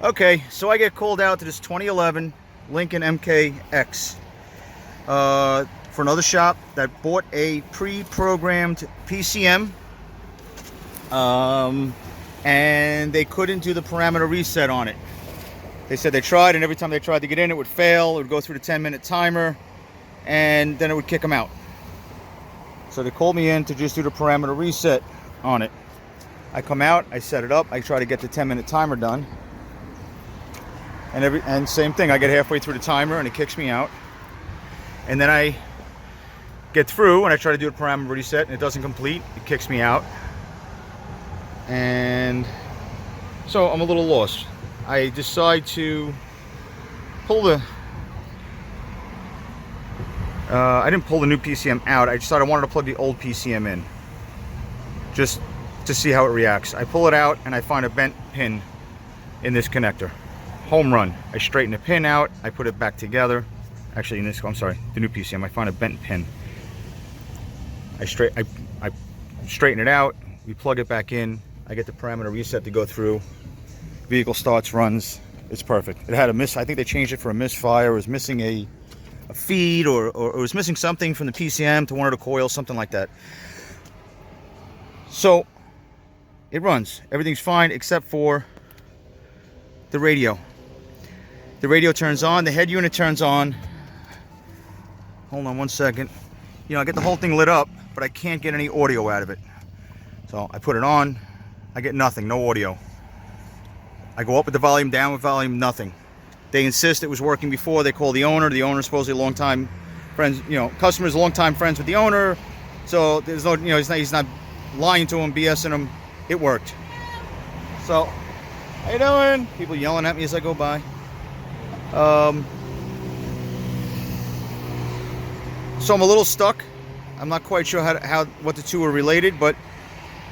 Okay, so I get called out to this 2011 Lincoln MKX for another shop that bought a pre-programmed PCM, and they couldn't do the parameter reset on it. They said they tried, and every time they tried to get in, it would fail. It would go through the 10-minute timer, and then it would kick them out. So they called me in to just do the parameter reset on it. I come out, I set it up, I try to get the 10-minute timer done. And same thing, I get halfway through the timer and it kicks me out. And then I get through and I try to do a parameter reset and it doesn't complete, it kicks me out. And so I'm a little lost. I decide to pull the, I didn't pull the new PCM out, I decided I wanted to plug the old PCM in, just to see how it reacts. I pull it out and I find a bent pin in this connector. Home run. I straighten the pin out, I put it back together. Actually, in this, I'm sorry, the new PCM, I find a bent pin. I straighten it out, we plug it back in, I get the parameter reset to go through. Vehicle starts, runs, it's perfect. It had a miss, I think they changed it for a misfire. It was missing a feed, or it was missing something from the PCM to one of the coils, something like that. So it runs, everything's fine except for the radio. The radio turns on, the head unit turns on. Hold on one second. You know, I get the whole thing lit up, but I can't get any audio out of it. So I put it on, I get nothing, no audio. I go up with the volume, down with volume, nothing. They insist it was working before. They call the owner. The owner's supposedly a long-time friends, you know, customers, long-time friends with the owner. So there's no, you know, he's not lying to him, BSing him. It worked. So, how you doing? People yelling at me as I go by. So I'm a little stuck. I'm not quite sure what the two are related, but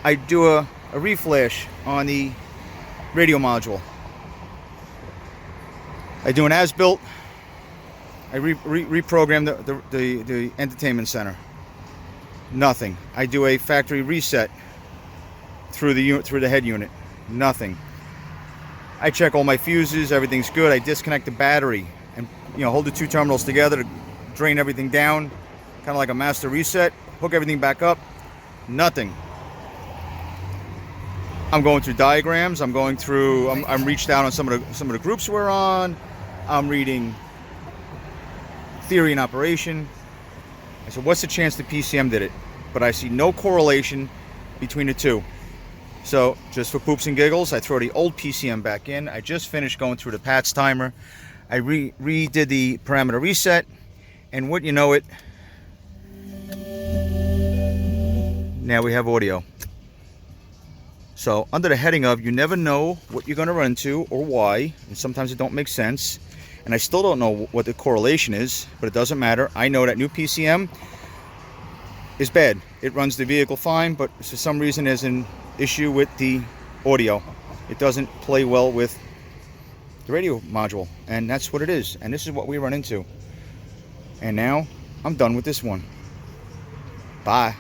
I do a reflash on the radio module. I do an as-built. I reprogram the entertainment center. Nothing. I do a factory reset through the head unit. Nothing. I check all my fuses, everything's good. I disconnect the battery and, you know, hold the two terminals together to drain everything down, kind of like a master reset. Hook everything back up. Nothing. I'm going through diagrams. I'm reached out on some of the groups we're on. I'm reading theory and operation. I said, what's the chance the PCM did it? But I see no correlation between the two. So, just for poops and giggles, I throw the old PCM back in. I just finished going through the PATS timer. I redid the parameter reset, and wouldn't you know it, now we have audio. So, under the heading of, you never know what you're going to run into or why, and sometimes it don't make sense, and I still don't know what the correlation is, but it doesn't matter. I know that new PCM is bad. It runs the vehicle fine, but for some reason there's an issue with the audio. It doesn't play well with the radio module, and that's what it is, and this is what we run into. And now I'm done with this one. Bye.